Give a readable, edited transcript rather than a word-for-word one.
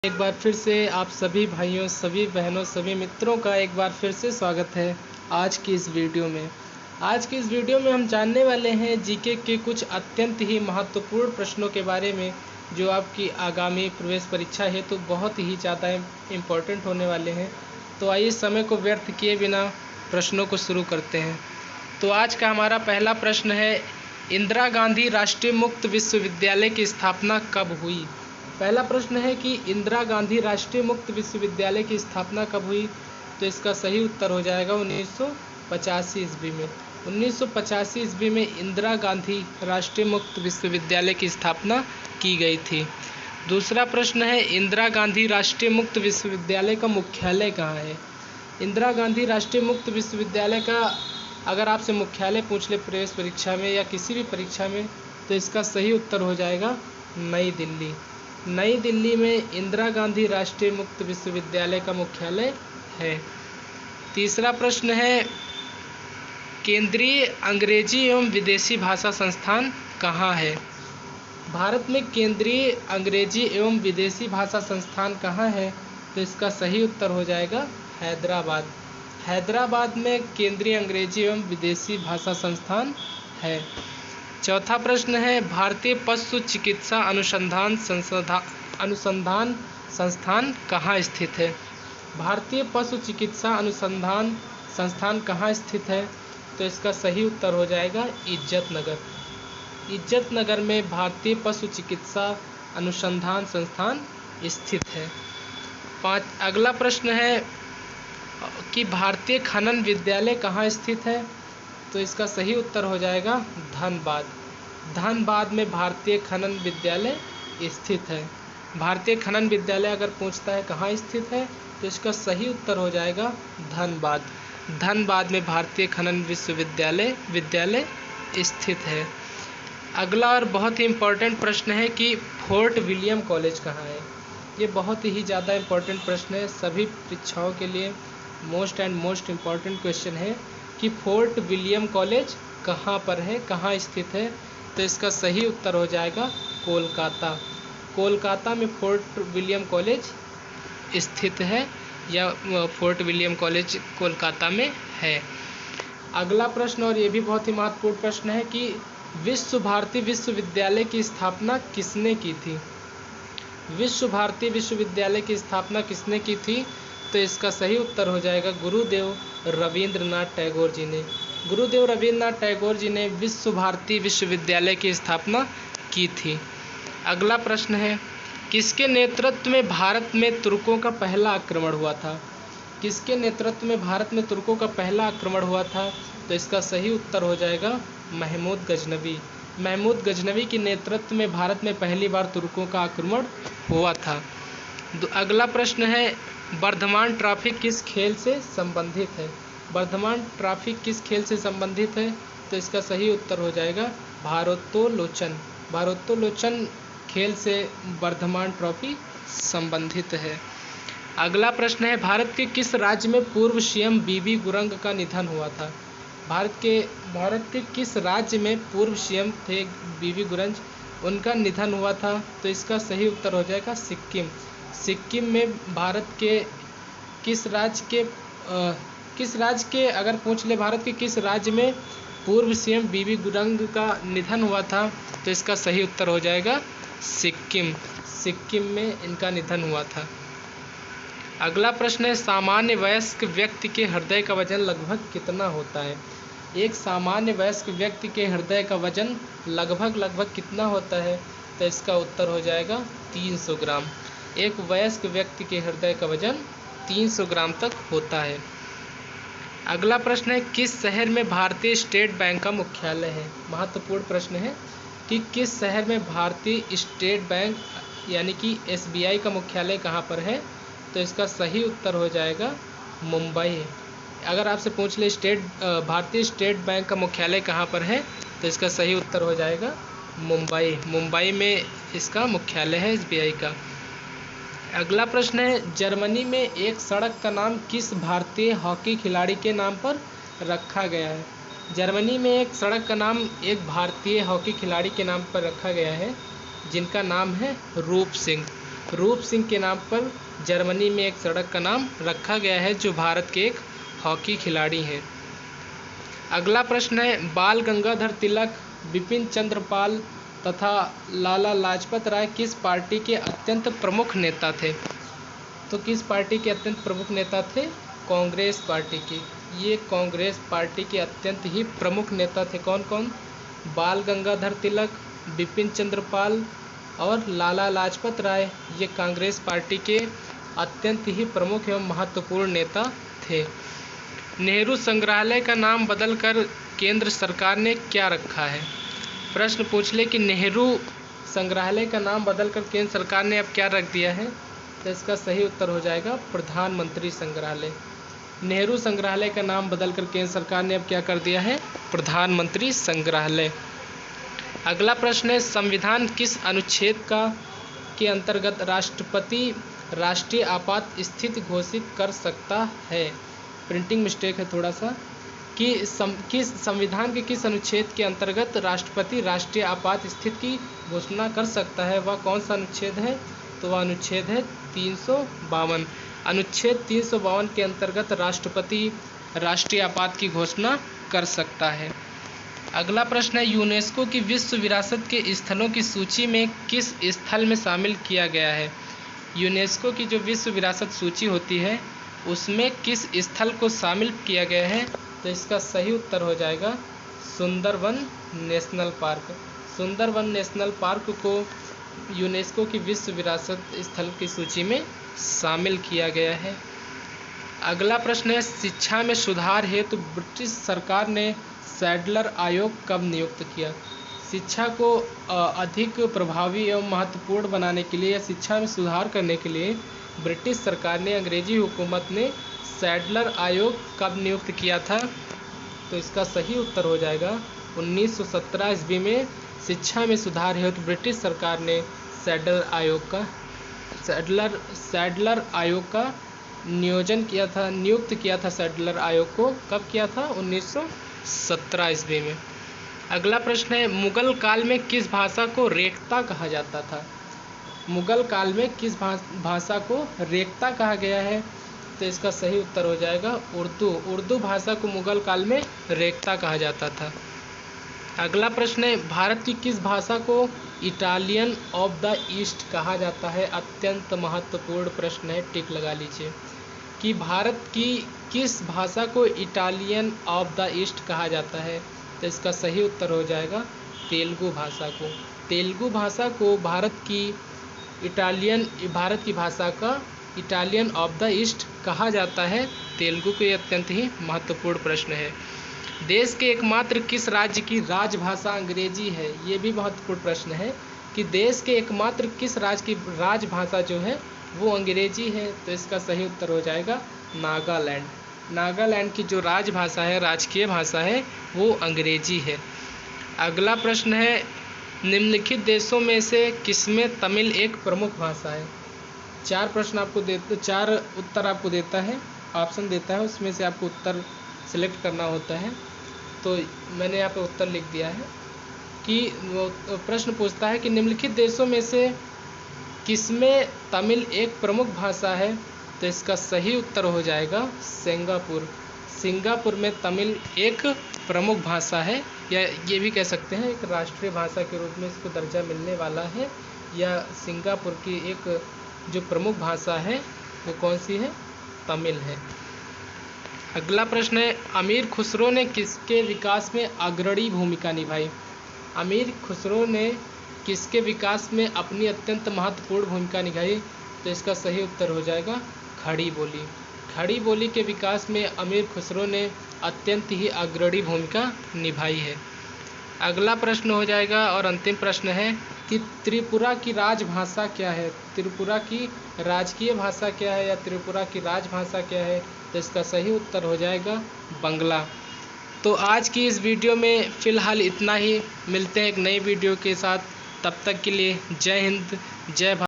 एक बार फिर से आप सभी भाइयों, सभी बहनों, सभी मित्रों का एक बार फिर से स्वागत है आज की इस वीडियो में। आज की इस वीडियो में हम जानने वाले हैं जीके के कुछ अत्यंत ही महत्वपूर्ण प्रश्नों के बारे में, जो आपकी आगामी प्रवेश परीक्षा हेतु बहुत ही ज़्यादा इम्पोर्टेंट होने वाले हैं। तो आइए समय को व्यर्थ किए बिना प्रश्नों को शुरू करते हैं। तो आज का हमारा पहला प्रश्न है, इंदिरा गांधी राष्ट्रीय मुक्त विश्वविद्यालय की स्थापना कब हुई? पहला प्रश्न है कि इंदिरा गांधी राष्ट्रीय मुक्त विश्वविद्यालय की स्थापना कब हुई? तो इसका सही उत्तर हो जाएगा 1985 ईस्वी में। 1985 ईस्वी में इंदिरा गांधी राष्ट्रीय मुक्त विश्वविद्यालय की स्थापना की गई थी। दूसरा प्रश्न है, इंदिरा गांधी राष्ट्रीय मुक्त विश्वविद्यालय का मुख्यालय कहाँ है? इंदिरा गांधी राष्ट्रीय मुक्त विश्वविद्यालय का अगर आपसे मुख्यालय पूछ ले प्रवेश परीक्षा में या किसी भी परीक्षा में, तो इसका सही उत्तर हो जाएगा नई दिल्ली। नई दिल्ली में इंदिरा गांधी राष्ट्रीय मुक्त विश्वविद्यालय का मुख्यालय है। तीसरा प्रश्न है, केंद्रीय अंग्रेजी एवं विदेशी भाषा संस्थान कहाँ है? भारत में केंद्रीय अंग्रेजी एवं विदेशी भाषा संस्थान कहाँ है? तो इसका सही उत्तर हो जाएगा हैदराबाद। हैदराबाद में केंद्रीय अंग्रेजी एवं विदेशी भाषा संस्थान है। चौथा प्रश्न है, भारतीय पशु चिकित्सा अनुसंधान संस्थान कहाँ स्थित है? भारतीय पशु चिकित्सा अनुसंधान संस्थान कहाँ स्थित है? तो इसका सही उत्तर हो जाएगा इज्जतनगर। इज्जतनगर में भारतीय पशु चिकित्सा अनुसंधान संस्थान स्थित है। अगला प्रश्न है कि भारतीय खनन विद्यालय कहाँ स्थित है? तो इसका सही उत्तर हो जाएगा धनबाद। धनबाद में भारतीय खनन विद्यालय स्थित है। भारतीय खनन विद्यालय अगर पूछता है कहाँ स्थित है, तो इसका सही उत्तर हो जाएगा धनबाद। धनबाद में भारतीय खनन विद्यालय स्थित है। अगला और बहुत ही इम्पोर्टेंट प्रश्न है कि फोर्ट विलियम कॉलेज कहाँ है? ये बहुत ही ज़्यादा इम्पोर्टेंट प्रश्न है, सभी परीक्षाओं के लिए मोस्ट इम्पॉर्टेंट क्वेश्चन है कि फोर्ट विलियम कॉलेज कहाँ पर है, कहाँ स्थित है? तो इसका सही उत्तर हो जाएगा कोलकाता। कोलकाता में फोर्ट विलियम कॉलेज स्थित है, या फोर्ट विलियम कॉलेज कोलकाता में है। अगला प्रश्न, और ये भी बहुत ही महत्वपूर्ण प्रश्न है कि विश्व भारती विश्वविद्यालय की स्थापना किसने की थी? विश्व भारती विश्वविद्यालय की स्थापना किसने की थी? तो इसका सही उत्तर हो जाएगा गुरुदेव रवींद्रनाथ टैगोर जी ने। गुरुदेव रवींद्रनाथ टैगोर जी ने विश्व भारती विश्वविद्यालय की स्थापना की थी। अगला प्रश्न है, किसके नेतृत्व में भारत में तुर्कों का पहला आक्रमण हुआ था? किसके नेतृत्व में भारत में तुर्कों का पहला आक्रमण हुआ था? तो इसका सही उत्तर हो जाएगा महमूद गजनवी। महमूद गजनवी के नेतृत्व में भारत में पहली बार तुर्कों का आक्रमण हुआ था। अगला प्रश्न है, वर्धमान ट्रॉफी किस खेल से संबंधित है? वर्धमान ट्रॉफी किस खेल से संबंधित है? तो इसका सही उत्तर हो जाएगा भारोत्तोलन। भारोत्तोलन खेल से वर्धमान ट्रॉफी संबंधित है। अगला प्रश्न है, भारत के किस राज्य में पूर्व सीएम बीबी गुरंग का निधन हुआ था? भारत के किस राज्य में पूर्व सीएम थे बीबी गुरंग, उनका निधन हुआ था? तो इसका सही उत्तर हो जाएगा सिक्किम। सिक्किम में भारत के किस राज्य के अगर पूछ ले भारत के किस राज्य में पूर्व सीएम बीबी गुरंग का निधन हुआ था, तो इसका सही उत्तर हो जाएगा सिक्किम। सिक्किम में इनका निधन हुआ था। अगला प्रश्न है, सामान्य वयस्क व्यक्ति के हृदय का वजन लगभग कितना होता है? एक सामान्य वयस्क व्यक्ति के हृदय का वजन लगभग कितना होता है? तो इसका उत्तर हो जाएगा 300 ग्राम। एक वयस्क व्यक्ति के हृदय का वजन 300 ग्राम तक होता है। अगला प्रश्न है, किस शहर में भारतीय स्टेट बैंक का मुख्यालय है? महत्वपूर्ण प्रश्न है कि किस शहर में भारतीय स्टेट बैंक यानी कि एसबीआई का मुख्यालय कहाँ पर है? तो इसका सही उत्तर हो जाएगा मुंबई। अगर आपसे पूछ ले भारतीय स्टेट बैंक का मुख्यालय कहाँ पर है, तो इसका सही उत्तर हो जाएगा मुंबई। मुंबई में इसका मुख्यालय है एसबीआई का। अगला प्रश्न है, जर्मनी में एक सड़क का नाम किस भारतीय हॉकी खिलाड़ी के नाम पर रखा गया है? जर्मनी में एक सड़क का नाम एक भारतीय हॉकी खिलाड़ी के नाम पर रखा गया है, जिनका नाम है रूप सिंह। रूप सिंह के नाम पर जर्मनी में एक सड़क का नाम रखा गया है, जो भारत के एक हॉकी खिलाड़ी हैं। अगला प्रश्न है, बाल गंगाधर तिलक, बिपिन चंद्र पाल तथा लाला लाजपत राय किस पार्टी के अत्यंत प्रमुख नेता थे? तो किस पार्टी के अत्यंत प्रमुख नेता थे? कांग्रेस पार्टी के। ये कांग्रेस पार्टी के अत्यंत ही प्रमुख नेता थे। कौन कौन? बाल गंगाधर तिलक, बिपिन चंद्र पाल और लाला लाजपत राय। ये कांग्रेस पार्टी के अत्यंत ही प्रमुख एवं महत्वपूर्ण नेता थे। नेहरू संग्रहालय का नाम बदलकर केंद्र सरकार ने क्या रखा है? प्रश्न पूछ ले कि नेहरू संग्रहालय का नाम बदलकर केंद्र सरकार ने अब क्या रख दिया है, तो इसका सही उत्तर हो जाएगा प्रधानमंत्री संग्रहालय। नेहरू संग्रहालय का नाम बदलकर केंद्र सरकार ने अब क्या कर दिया है? प्रधानमंत्री संग्रहालय। अगला प्रश्न है, संविधान किस अनुच्छेद के अंतर्गत राष्ट्रपति राष्ट्रीय आपात स्थिति घोषित कर सकता है? प्रिंटिंग मिस्टेक है थोड़ा सा, कि किस संविधान के किस अनुच्छेद के अंतर्गत राष्ट्रपति राष्ट्रीय आपात स्थिति की घोषणा कर सकता है? वह कौन सा अनुच्छेद है? तो वह अनुच्छेद है 352। अनुच्छेद 352 के अंतर्गत राष्ट्रपति राष्ट्रीय आपात की घोषणा कर सकता है। अगला प्रश्न है, यूनेस्को की विश्व विरासत के स्थलों की सूची में किस स्थल में शामिल किया गया है? यूनेस्को की जो विश्व विरासत सूची होती है उसमें किस स्थल को शामिल किया गया है? तो इसका सही उत्तर हो जाएगा Sundarban national park. Sundarban national park को यूनेस्को की विश्व विरासत स्थल की सूची में शामिल किया गया है। अगला प्रश्न है, शिक्षा में सुधार हेतु ब्रिटिश सरकार ने सैडलर आयोग कब नियुक्त किया? शिक्षा को अधिक प्रभावी एवं महत्वपूर्ण बनाने के लिए या शिक्षा में सुधार करने के लिए ब्रिटिश सरकार ने, अंग्रेजी हुकूमत ने सैडलर आयोग कब नियुक्त किया था? तो इसका सही उत्तर हो जाएगा 1917 ईस्वी में शिक्षा में सुधार हेतु ब्रिटिश सरकार ने सैडलर आयोग का नियोजन किया था, नियुक्त किया था। सैडलर आयोग को कब किया था? 1917 ईस्वी में। अगला प्रश्न है, मुगल काल में किस भाषा को रेख्ता कहा जाता था? मुगल काल में किस भाषा को रेख्ता कहा गया है? तो इसका सही उत्तर हो जाएगा उर्दू। उर्दू भाषा को मुगल काल में रेख्ता कहा जाता था। अगला प्रश्न है, भारत की किस भाषा को इटालियन ऑफ द ईस्ट कहा जाता है? अत्यंत महत्वपूर्ण प्रश्न है, टिक लगा लीजिए कि भारत की किस भाषा को इटालियन ऑफ द ईस्ट कहा जाता है? तो इसका सही उत्तर हो जाएगा तेलुगु भाषा को। तेलुगु भाषा को भारत की भाषा का इटालियन ऑफ द ईस्ट कहा जाता है तेलुगु को। ये अत्यंत ही महत्वपूर्ण प्रश्न है। देश के एकमात्र किस राज्य की राजभाषा अंग्रेजी है? ये भी महत्वपूर्ण प्रश्न है कि देश के एकमात्र किस राज्य की राजभाषा जो है वो अंग्रेजी है। तो इसका सही उत्तर हो जाएगा नागालैंड। नागालैंड की जो राजभाषा है, राजकीय भाषा है, वो अंग्रेजी है। अगला प्रश्न है, निम्नलिखित देशों में से किसमें तमिल एक प्रमुख भाषा है? चार उत्तर आपको देता है, ऑप्शन देता है, उसमें से आपको उत्तर सिलेक्ट करना होता है। तो मैंने यहाँ पे उत्तर लिख दिया है कि प्रश्न पूछता है कि निम्नलिखित देशों में से किसमें तमिल एक प्रमुख भाषा है? तो इसका सही उत्तर हो जाएगा सिंगापुर। सिंगापुर में तमिल एक प्रमुख भाषा है, या ये भी कह सकते हैं एक राष्ट्रीय भाषा के रूप में इसको दर्जा मिलने वाला है। या सिंगापुर की एक जो प्रमुख भाषा है वो कौन सी है? तमिल है। अगला प्रश्न है, अमीर खुसरो ने किसके विकास में अग्रणी भूमिका निभाई? अमीर खुसरो ने किसके विकास में अपनी अत्यंत महत्वपूर्ण भूमिका निभाई? तो इसका सही उत्तर हो जाएगा खड़ी बोली। खड़ी बोली के विकास में अमीर खुसरो ने अत्यंत ही अग्रणी भूमिका निभाई है। अगला प्रश्न हो जाएगा और अंतिम प्रश्न है कि त्रिपुरा की राजभाषा क्या है? त्रिपुरा की राजकीय भाषा क्या है या त्रिपुरा की राजभाषा क्या है? तो इसका सही उत्तर हो जाएगा बंगला। तो आज की इस वीडियो में फ़िलहाल इतना ही। मिलते हैं एक नई वीडियो के साथ, तब तक के लिए जय हिंद, जय भारत।